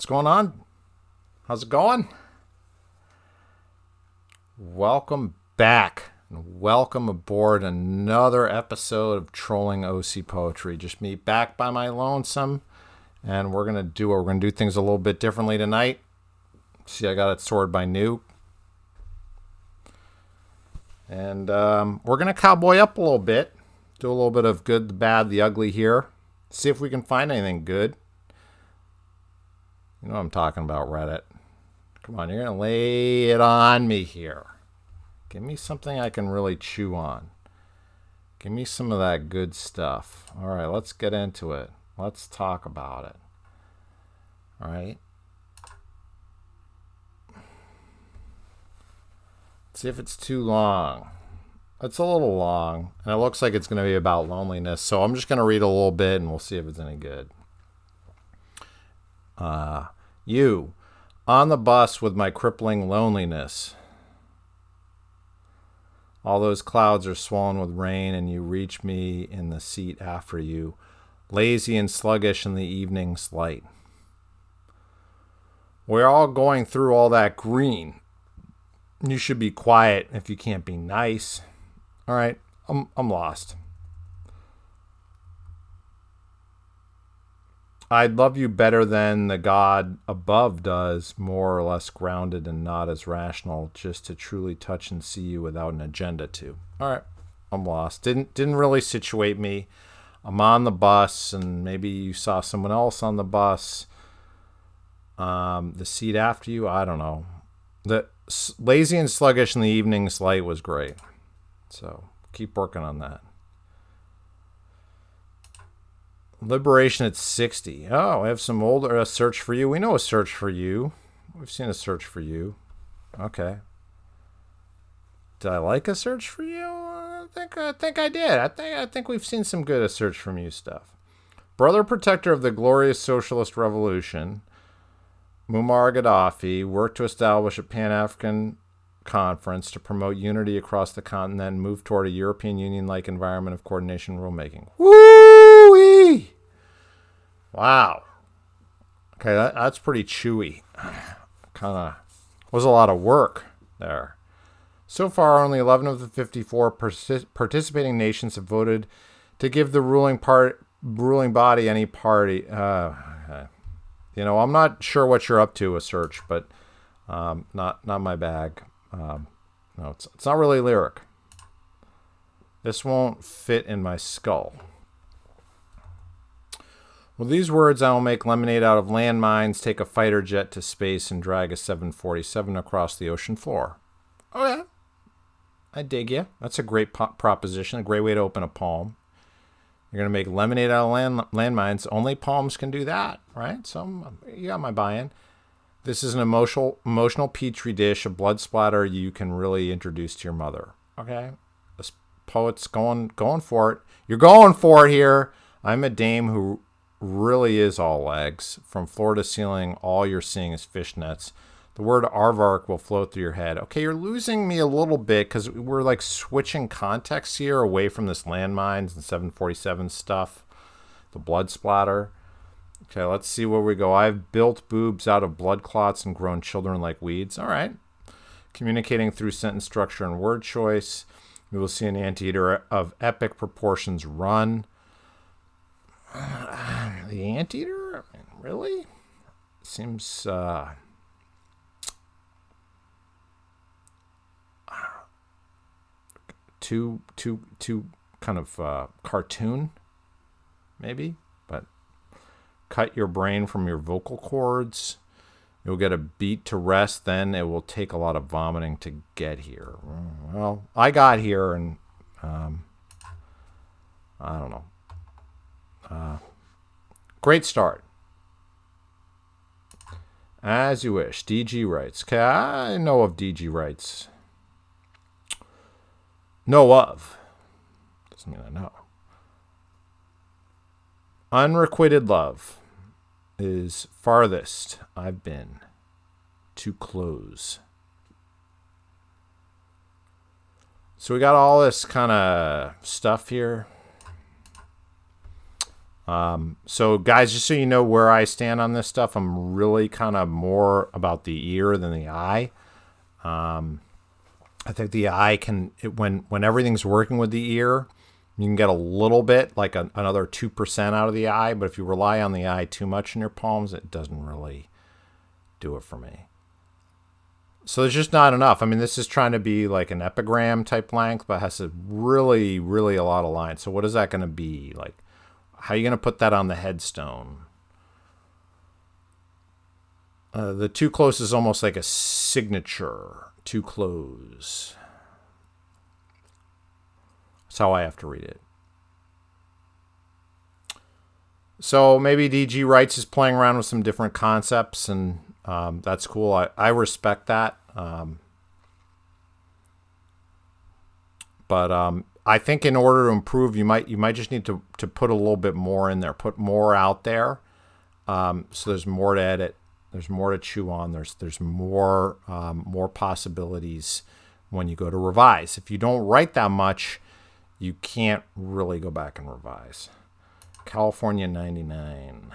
What's going on? How's it going? Welcome back. And welcome aboard another episode of Trolling OCPoetry. Just me back by my lonesome. And we're going to do things a little bit differently tonight. See, I got it sorted by new. And we're going to cowboy up a little bit. Do a little bit of good, the bad, the ugly here. See if we can find anything good. You know what I'm talking about, Reddit. Come on, you're going to lay it on me here. Give me something I can really chew on. Give me some of that good stuff. All right, let's get into it. Let's talk about it. All right. Let's see if it's too long. It's a little long, and it looks like it's going to be about loneliness. So I'm just going to read a little bit, and we'll see if it's any good. You, on the bus with my crippling loneliness. All those clouds are swollen with rain, and you reach me in the seat after you, lazy and sluggish in the evening's light. We're all going through all that green. You should be quiet if you can't be nice. All right, I'm lost. I'd love you better than the God above does, more or less grounded and not as rational, just to truly touch and see you without an agenda to. All right, I'm lost. Didn't really situate me. I'm on the bus, and maybe you saw someone else on the bus. The seat after you, I don't know. The lazy and sluggish in the evening's light was great. So keep working on that. Liberation at 60. Oh, I have some older a search for you. We know a search for you. We've seen a search for you. Okay. Did I like a search for you? I think I did. I think we've seen some good a search from you stuff. Brother protector of the glorious socialist revolution, Muammar Gaddafi worked to establish a Pan-African conference to promote unity across the continent and move toward a European Union-like environment of coordination and rulemaking. Woo-wee! Wow. Okay, that's pretty chewy. Kind of was a lot of work there. So far, only 11 of the 54 participating nations have voted to give the ruling body any party. Okay. You know, I'm not sure what you're up to, a search, but not my bag. No, it's not really lyric. This won't fit in my skull. With these words, I will make lemonade out of landmines, take a fighter jet to space, and drag a 747 across the ocean floor. Oh, yeah. I dig you. That's a great proposition, a great way to open a poem. You're going to make lemonade out of landmines. Only poems can do that, right? So you got my buy-in. This is an emotional petri dish, a blood splatter you can really introduce to your mother. Okay? This poet's going for it. You're going for it here. I'm a dame who really is all legs. From floor to ceiling, all you're seeing is fishnets. The word aardvark will float through your head. Okay, you're losing me a little bit because we're like switching context here away from this landmines and 747 stuff. The blood splatter. Okay, let's see where we go. I've built boobs out of blood clots and grown children like weeds. All right. Communicating through sentence structure and word choice. We will see an anteater of epic proportions run. The anteater? I mean, really? Seems too kind of cartoon, maybe, but cut your brain from your vocal cords. You'll get a beat to rest, then it will take a lot of vomiting to get here. Well, I got here, and I don't know. Great start. As you wish. DG writes. Okay, I know of DG writes. Know of. Doesn't mean I know. Unrequited love is farthest I've been to close. So we got all this kind of stuff here. So guys, just so you know where I stand on this stuff, I'm really kind of more about the ear than the eye. I think the eye when everything's working with the ear, you can get a little bit, like another 2% out of the eye. But if you rely on the eye too much in your poems, it doesn't really do it for me. So there's just not enough. I mean, this is trying to be like an epigram type length, but has a really, really a lot of lines. So what is that going to be? Like, how are you going to put that on the headstone? The too close is almost like a signature. Too close. That's how I have to read it. So maybe DG Writes is playing around with some different concepts, and that's cool. I respect that. But I think in order to improve, you might just need to put a little bit more in there, put more out there. So there's more to edit. There's more to chew on. There's more possibilities when you go to revise. If you don't write that much, you can't really go back and revise. California 99.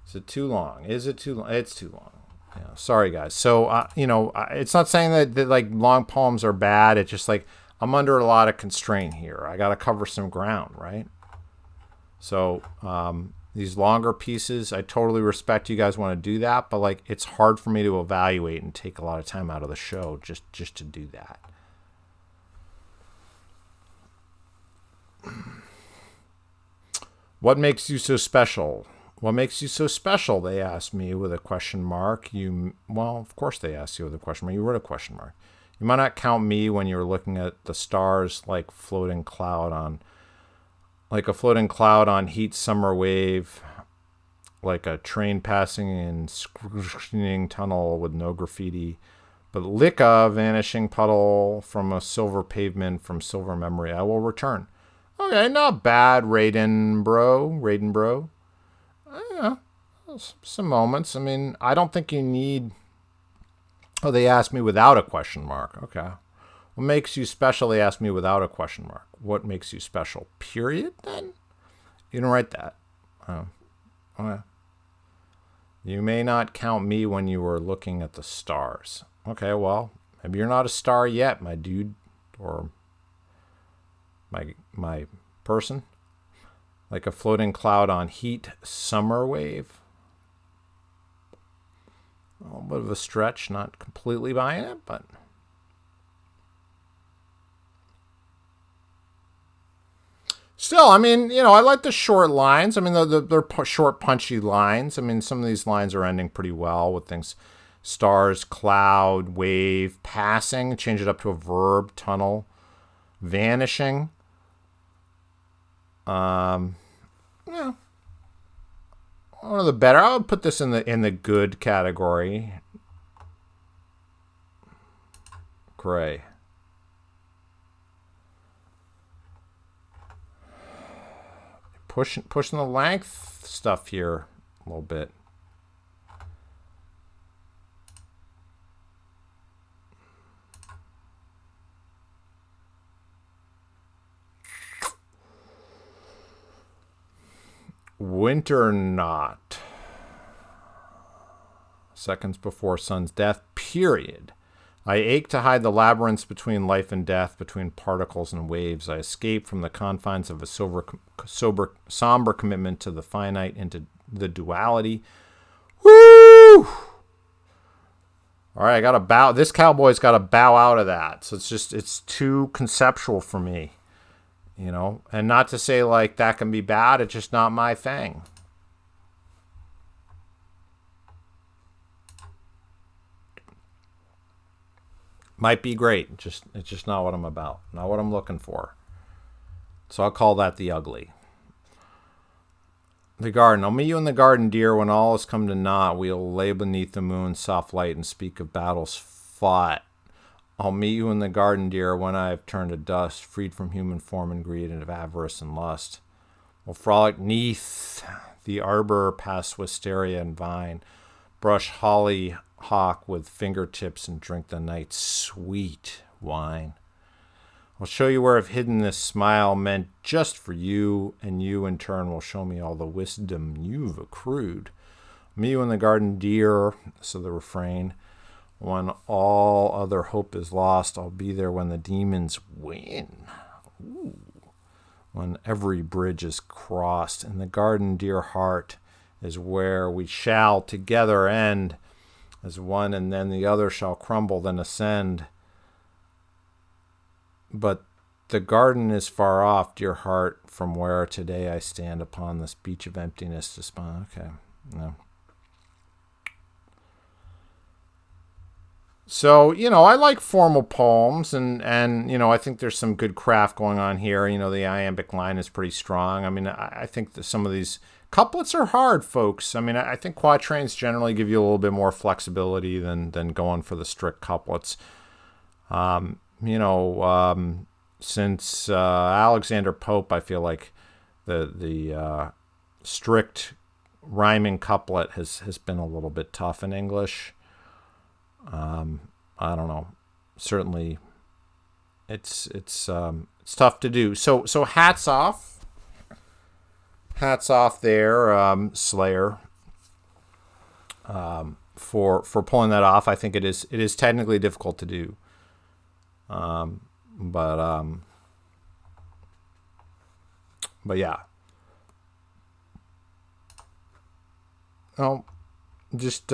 Is it too long? Is it too long? It's too long. Yeah, sorry guys. So it's not saying that like long poems are bad. It's just like I'm under a lot of constraint here. I got to cover some ground, right? So these longer pieces, I totally respect you guys want to do that, but like it's hard for me to evaluate and take a lot of time out of the show just to do that. What makes you so special? What makes you so special? They asked me with a question mark. Well, of course they asked you with a question mark. You wrote a question mark. You might not count me when you're looking at the stars like a floating cloud on heat summer wave, like a train passing in screeching tunnel with no graffiti, but lick a vanishing puddle from a silver pavement from silver memory. I will return. Okay, not bad, Raiden bro. Yeah, some moments. I mean, I don't think you need... Oh, they asked me without a question mark. Okay. What makes you special? They asked me without a question mark. What makes you special? Period, then? You didn't write that. Oh. Okay. You may not count me when you were looking at the stars. Okay, well, maybe you're not a star yet, my dude. Or my person. Like a floating cloud on heat summer wave. A little bit of a stretch, not completely buying it, but... Still, I mean, I like the short lines. I mean, they're short, punchy lines. I mean, some of these lines are ending pretty well with things. Stars, cloud, wave, passing. Change it up to a verb, tunnel. Vanishing. Yeah. One of the better. I would put this in the good category. Gray. Pushing the length stuff here a little bit. Winter Knot. Seconds before son's death, period. I ache to hide the labyrinths between life and death, between particles and waves. I escape from the confines of a somber commitment to the finite, into the duality. Woo! All right, I got to bow. This cowboy's got to bow out of that. So it's too conceptual for me. And not to say like that can be bad. It's just not my thing. Might be great. It's just not what I'm about. Not what I'm looking for. So I'll call that the ugly. The garden. I'll meet you in the garden, dear, when all has come to naught. We'll lay beneath the moon's soft light and speak of battles fought. I'll meet you in the garden, dear, when I have turned to dust, freed from human form and greed and of avarice and lust. We'll frolic neath the arbor, past wisteria and vine, brush hollyhock with fingertips and drink the night's sweet wine. I'll show you where I've hidden this smile meant just for you, and you in turn will show me all the wisdom you've accrued. Me you in the garden, dear, so the refrain. When all other hope is lost, I'll be there when the demons win. Ooh. When every bridge is crossed, in the garden, dear heart, is where we shall together end as one, and then the other shall crumble, then ascend. But the garden is far off, dear heart, from where today I stand upon this beach of emptiness to spawn. Okay, no. So, I like formal poems, and I think there's some good craft going on here. The iambic line is pretty strong. I mean, I think that some of these couplets are hard, folks. I mean, I think quatrains generally give you a little bit more flexibility than going for the strict couplets. Since Alexander Pope, I feel like the strict rhyming couplet has been a little bit tough in English. I don't know. Certainly, it's tough to do. So hats off there, Slayer, for pulling that off. I think it is technically difficult to do. But yeah. Oh, just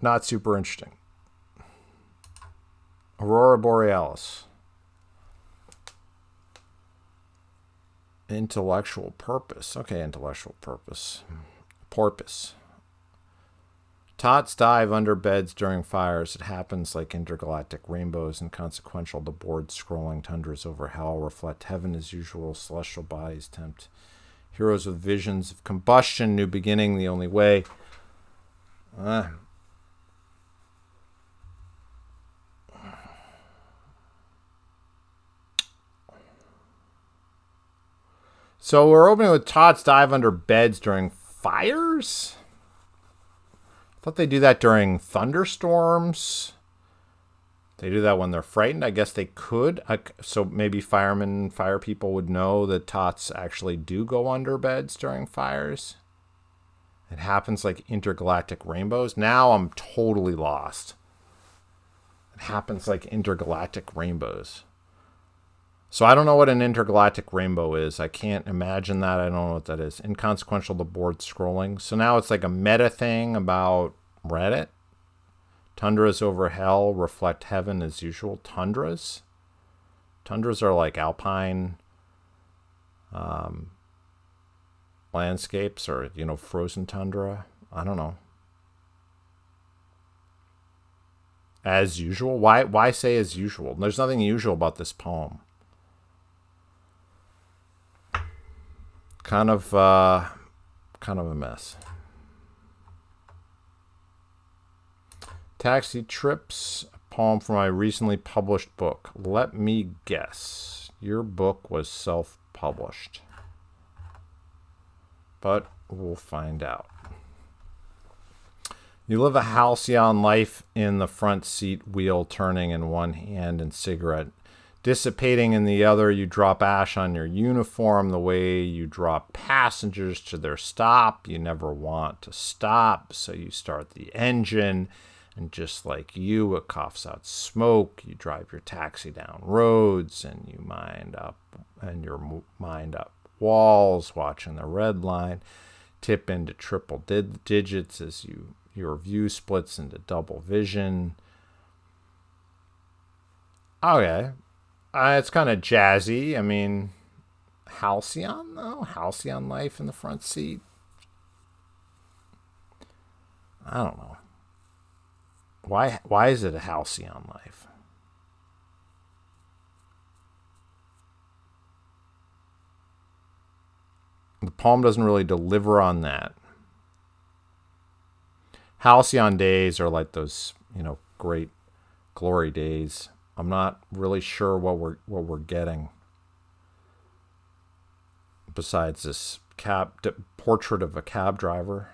not super interesting. Aurora Borealis. Intellectual purpose. Okay, intellectual purpose. Porpoise. Tots dive under beds during fires. It happens like intergalactic rainbows. Inconsequential, the bored scrolling tundras over hell reflect heaven as usual. Celestial bodies tempt heroes with visions of combustion. New beginning, the only way. So we're opening with tots dive under beds during fires? I thought they do that during thunderstorms. They do that when they're frightened. I guess they could. So maybe fire people would know that tots actually do go under beds during fires. It happens like intergalactic rainbows. Now I'm totally lost. It happens like intergalactic rainbows. So I don't know what an intergalactic rainbow is. I can't imagine that. I don't know what that is. Inconsequential, the board scrolling. So now it's like a meta thing about Reddit. Tundras over hell reflect heaven as usual. Tundras? Tundras are like alpine landscapes or, frozen tundra. I don't know. As usual? Why say as usual? There's nothing usual about this poem. Kind of a mess. Taxi Trips, a poem from my recently published book. Let me guess, your book was self-published. But we'll find out. You live a halcyon life in the front seat, wheel turning in one hand and cigarette dissipating in the other. You drop ash on your uniform the way you drop passengers to their stop. You never want to stop, so you start the engine, and just like you, it coughs out smoke. You drive your taxi down roads, and you mind up walls, watching the red line tip into triple digits as your view splits into double vision. Okay. It's kind of jazzy. I mean, halcyon, though? Halcyon life in the front seat? I don't know. Why is it a halcyon life? The poem doesn't really deliver on that. Halcyon days are like those, great glory days. I'm not really sure what we're getting besides this portrait of a cab driver.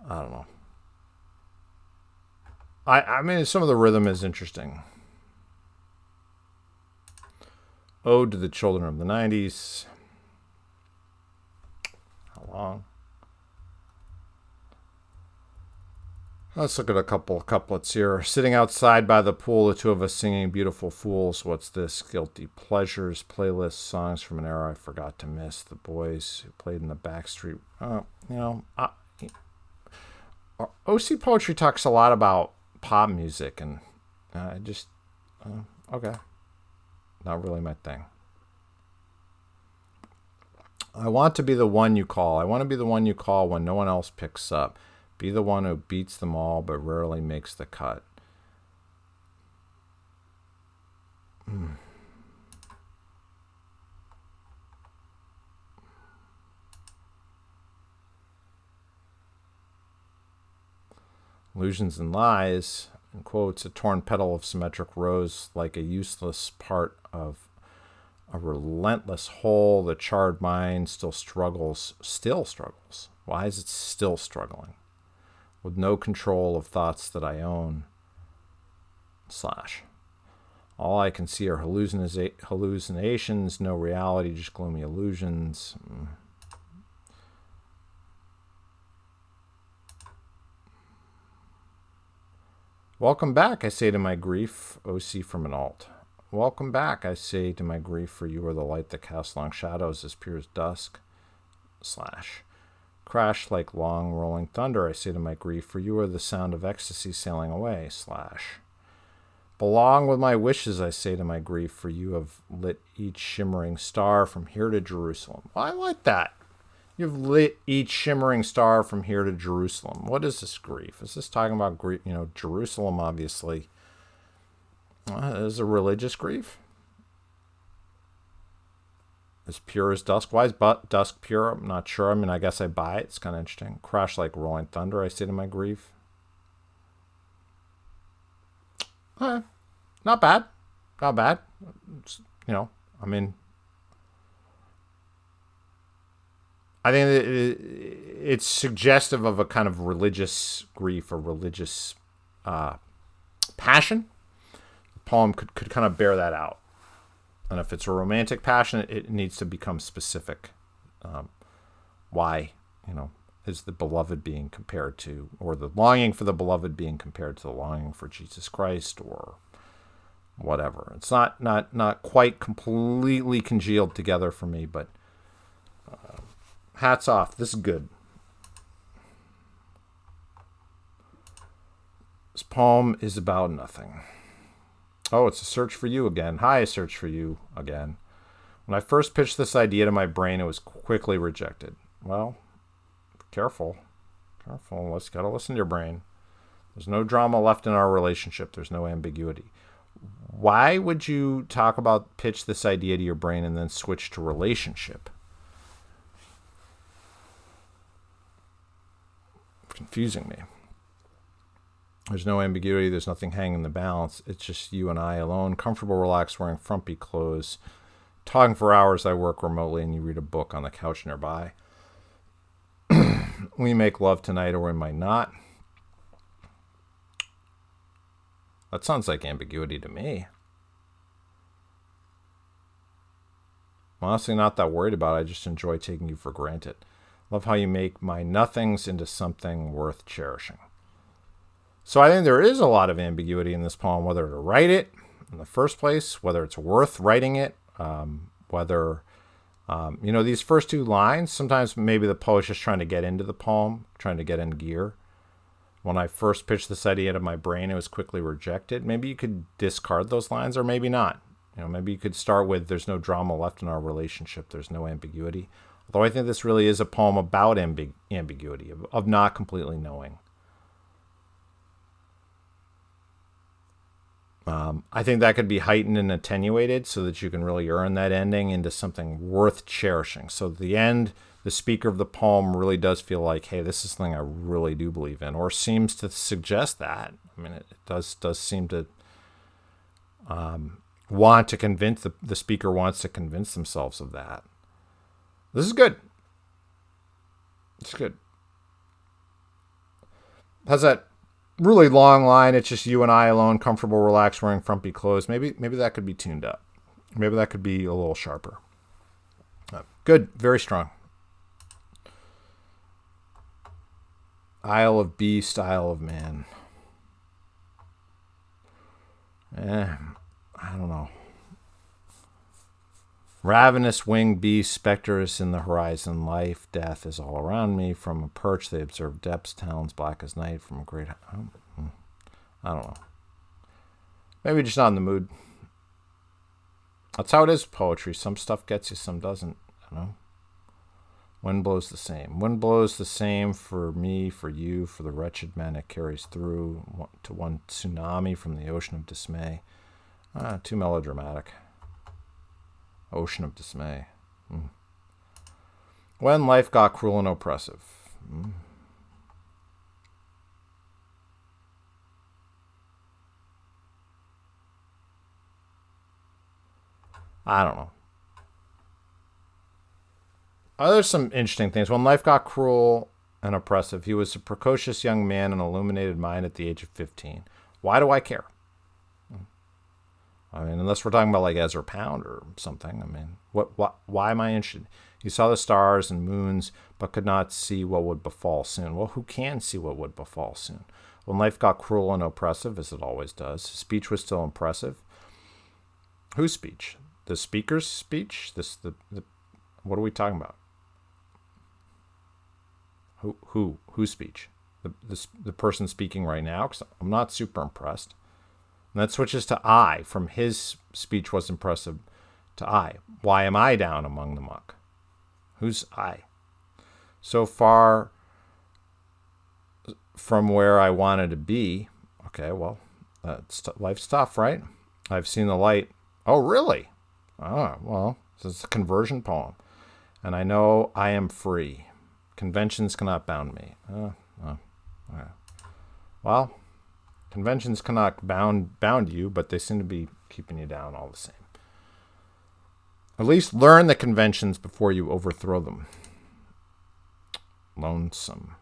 I don't know. I mean, some of the rhythm is interesting. Ode to the Children of the 90s. How long? Let's look at a couple couplets here. Sitting outside by the pool, the two of us singing Beautiful Fools. What's this? Guilty Pleasures. Playlist. Songs from an era I forgot to miss. The boys who played in the backstreet. OCPoetry talks a lot about pop music, and okay. Not really my thing. I want to be the one you call. I want to be the one you call when no one else picks up. Be the one who beats them all but rarely makes the cut. Illusions and lies, in quotes, a torn petal of symmetric rose like a useless part of a relentless whole. The charred mind still struggles. Why is it still struggling? With no control of thoughts that I own. / All I can see are hallucinations, no reality, just gloomy illusions. Welcome back, I say to my grief, OC from an alt. Welcome back, I say to my grief, for you are the light that casts long shadows as pure as dusk. / Crash like long rolling thunder, I say to my grief, for you are the sound of ecstasy sailing away. / Belong with my wishes, I say to my grief, for you have lit each shimmering star from here to Jerusalem. Well, I like that. You've lit each shimmering star from here to Jerusalem. What is this grief? Is this talking about grief? Jerusalem, obviously. Is a religious grief. As pure as dusk. Why is dusk pure? I'm not sure. I mean, I guess I buy it. It's kind of interesting. Crash like rolling thunder, I say to my grief. Not bad. Not bad. I mean, I think it's suggestive of a kind of religious grief or religious passion. The poem could kind of bear that out. And if it's a romantic passion, it needs to become specific. Why, is the beloved being compared to, or the longing for the beloved being compared to the longing for Jesus Christ, or whatever. It's not quite completely congealed together for me, but hats off. This is good. This poem is about nothing. Oh, it's a search for you again. Hi, a search for you again. When I first pitched this idea to my brain, it was quickly rejected. Well, careful. Let's gotta listen to your brain. There's no drama left in our relationship. There's no ambiguity. Why would you pitch this idea to your brain and then switch to relationship? Confusing me. There's no ambiguity. There's nothing hanging in the balance. It's just you and I alone, comfortable, relaxed, wearing frumpy clothes, talking for hours. I work remotely, and you read a book on the couch nearby. We make love tonight, or we might not. That sounds like ambiguity to me. I'm honestly not that worried about it. I just enjoy taking you for granted. Love how you make my nothings into something worth cherishing. So I think there is a lot of ambiguity in this poem, whether to write it in the first place, whether it's worth writing it, whether, these first two lines, sometimes maybe the poet's just trying to get into the poem, trying to get in gear. When I first pitched this idea to my brain, it was quickly rejected. Maybe you could discard those lines, or maybe not. Maybe you could start with, there's no drama left in our relationship. There's no ambiguity. Although I think this really is a poem about ambiguity, of not completely knowing. I think that could be heightened and attenuated so that you can really earn that ending into something worth cherishing. So at the end, the speaker of the poem really does feel like, hey, this is something I really do believe in, or seems to suggest that. I mean, it does seem to want to convince, the speaker wants to convince themselves of that. This is good. It's good. Has that really long line. It's just you and I alone, comfortable, relaxed, wearing frumpy clothes. Maybe that could be tuned up. Maybe that could be a little sharper. Good. Very strong. Isle of Beast, Isle of Man. I don't know. Ravenous winged beast, specters in the horizon. Life, death is all around me. From a perch they observe depths, talons black as night. From a great... I don't know. Maybe just not in the mood. That's how it is with poetry. Some stuff gets you, some doesn't. I don't know. Wind blows the same. Wind blows the same for me, for you, for the wretched man it carries through to one tsunami from the ocean of dismay. Too melodramatic. Ocean of dismay. When life got cruel and oppressive. I don't know. There's some interesting things. When life got cruel and oppressive, he was a precocious young man, an illuminated mind at the age of 15. Why do I care? I mean, unless we're talking about like Ezra Pound or something. I mean, why am I interested? He saw the stars and moons, but could not see what would befall soon. Well, who can see what would befall soon? When life got cruel and oppressive, as it always does, his speech was still impressive. Whose speech? The speaker's speech? What are we talking about? Whose speech? The person speaking right now? Because I'm not super impressed. And that switches to I. From his speech was impressive to I. Why am I down among the muck? Who's I? So far from where I wanted to be. Okay, well, life's tough, right? I've seen the light. Oh, really? Oh, well, this is a conversion poem. And I know I am free. Conventions cannot bound me. Okay. Well, conventions cannot bound you, but they seem to be keeping you down all the same. At least learn the conventions before you overthrow them. Lonesome.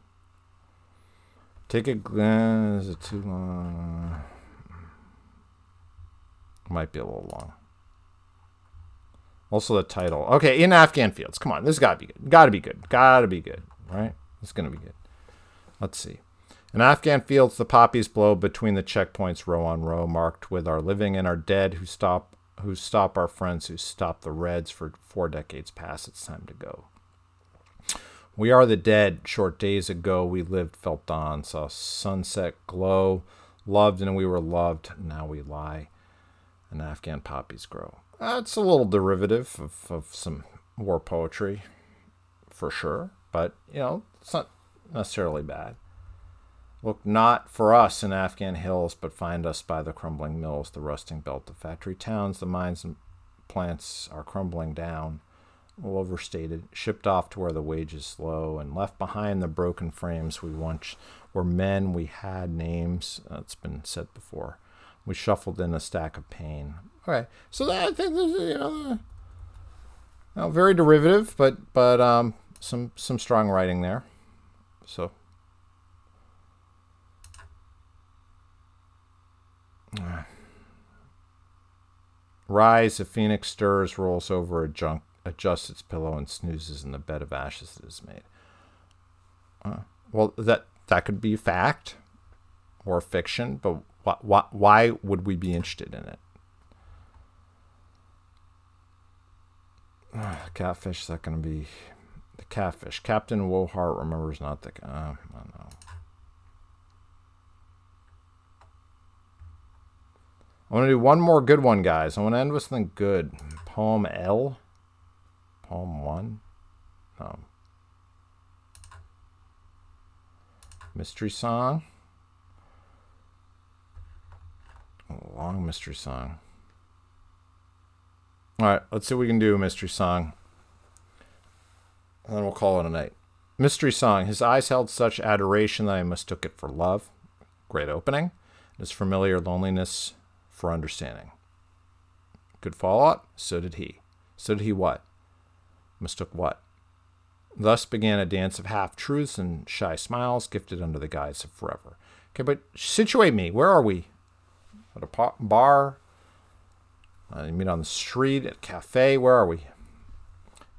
Take a glance. Is it too long? Might be a little long. Also the title. Okay, in Afghan Fields. Come on, this has got to be good. Got to be good, right? It's going to be good. Let's see. In Afghan Fields, the poppies blow between the checkpoints row on row, marked with our living and our dead who stop our friends who stop the Reds for 4 decades past. It's time to go. We are the dead. Short days ago, we lived, felt dawn, saw sunset glow, loved and we were loved. Now we lie, and Afghan poppies grow. It's a little derivative of some war poetry, for sure. But, it's not necessarily bad. Look not for us in Afghan hills, but find us by the crumbling mills, the rusting belt of factory towns. The mines and plants are crumbling down, a little overstated, shipped off to where the wages low, and left behind the broken frames we once were men, we had names. It's been said before. We shuffled in a stack of pain. Okay, so I think there's, very derivative, but some strong writing there. So, rise, a phoenix stirs, rolls over a junk, adjusts its pillow, and snoozes in the bed of ashes it is made. Well, that could be fact or fiction, but why would we be interested in it? Catfish, is that going to be the catfish? Captain Wohart remembers not the... I don't know. I want to do one more good one, guys. I want to end with something good. Poem L? Poem 1? No. Mystery song? A long mystery song. All right, let's see what we can do. Mystery song. And then we'll call it a night. Mystery song. His eyes held such adoration that I mistook it for love. Great opening. His familiar loneliness for understanding. Good follow-up. So did he. So did he what? Mistook what? Thus began a dance of half-truths and shy smiles, gifted under the guise of forever. Okay, but situate me. Where are we? At a bar? You meet on the street, at a cafe? Where are we?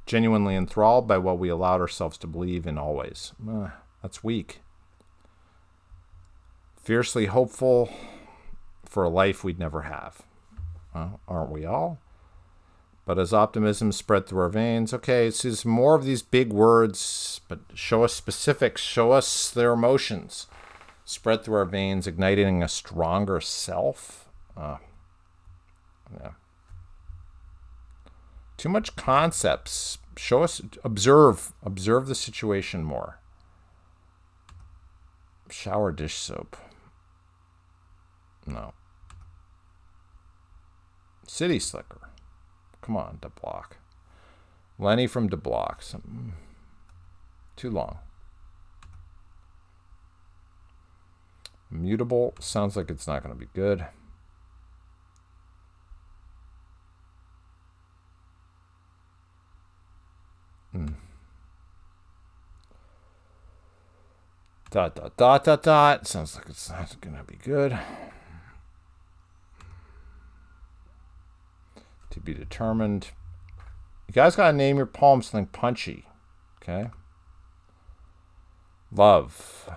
Genuinely enthralled by what we allowed ourselves to believe in always. That's weak. Fiercely hopeful for a life we'd never have. Well, aren't we all? But as optimism spread through our veins, okay, it's just more of these big words, but show us specifics, show us their emotions. Spread through our veins, igniting a stronger self. Yeah. Too much concepts. Show us, observe the situation more. Shower dish soap. No. City slicker. Come on, De Block. Lenny from De Block. Too long. Mutable. Sounds like it's not going to be good. Dot, dot, dot, dot, dot. Sounds like it's not going to be good. To be determined. You guys got to name your poem something punchy. Okay? Love.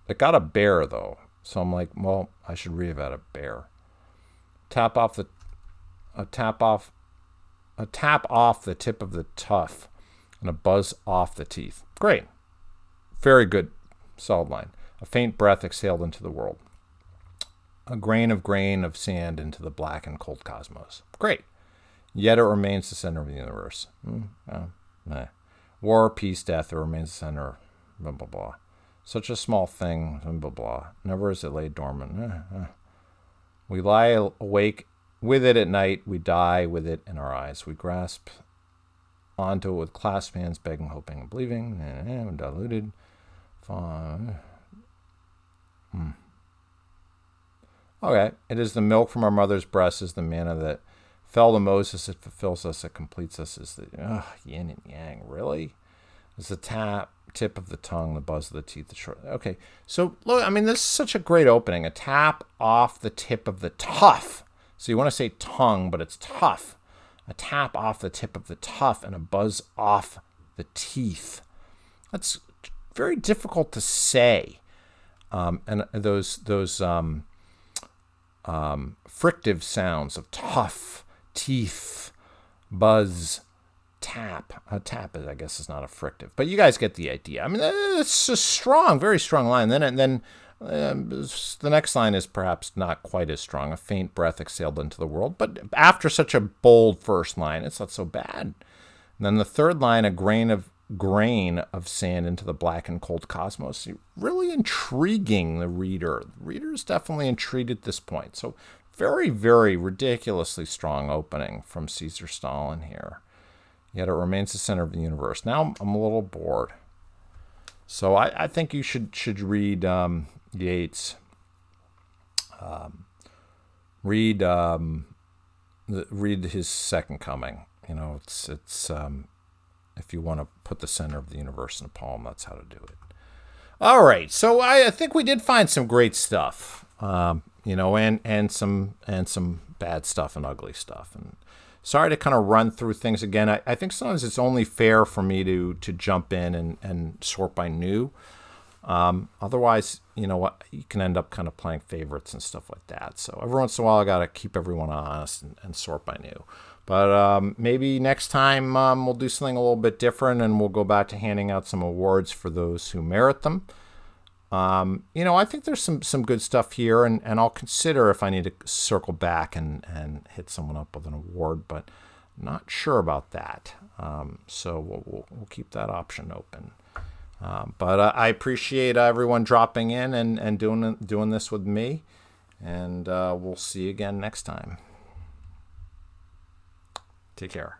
It got a bear, though. So I'm like, well, I should read about a bear. Tap off the tip of the tuff and a buzz off the teeth. Great. Very good. Solid line. A faint breath exhaled into the world. A grain of sand into the black and cold cosmos. Great. Yet it remains the center of the universe. War, peace, death, it remains the center. Blah, blah, blah. Such a small thing. Blah, blah, blah. Never is it laid dormant. We lie awake with it at night. We die with it in our eyes. We grasp onto it with clasped hands, begging, hoping, and believing. Diluted. Okay. It is the milk from our mother's breast, is the manna that fell to Moses. It fulfills us. It completes us. Is the yin and yang. Really? It's the tip of the tongue, the buzz of the teeth, the short. Okay. So look, I mean, this is such a great opening. A tap off the tip of the tuff. So you want to say tongue, but it's tough. A tap off the tip of the tuff and a buzz off the teeth. That's very difficult to say. And those frictive sounds of tough, teeth, buzz, tap. A tap, I guess, is not a frictive, but you guys get the idea. I mean, it's a strong, very strong line. Then the next line is perhaps not quite as strong. A faint breath exhaled into the world, but after such a bold first line, it's not so bad. And then the third line, a grain of sand into the black and cold cosmos. Really intriguing the reader. The reader is definitely intrigued at this point. So very, very ridiculously strong opening from Caesar Stalin here. Yet it remains the center of the universe. Now I'm a little bored. So I think you should read Yeats. Read his Second Coming. You know, it's if you want to put the center of the universe in a poem, that's how to do it. All right, so I think we did find some great stuff, and some bad stuff and ugly stuff. And sorry to kind of run through things again. I think sometimes it's only fair for me to jump in and sort by new. Otherwise, you know what, you can end up kind of playing favorites and stuff like that. So every once in a while, I got to keep everyone honest and sort by new. But maybe next time we'll do something a little bit different, and we'll go back to handing out some awards for those who merit them. I think there's some good stuff here, and I'll consider if I need to circle back and hit someone up with an award, but not sure about that. So we'll keep that option open. But I appreciate everyone dropping in and doing this with me, and we'll see you again next time. Take care.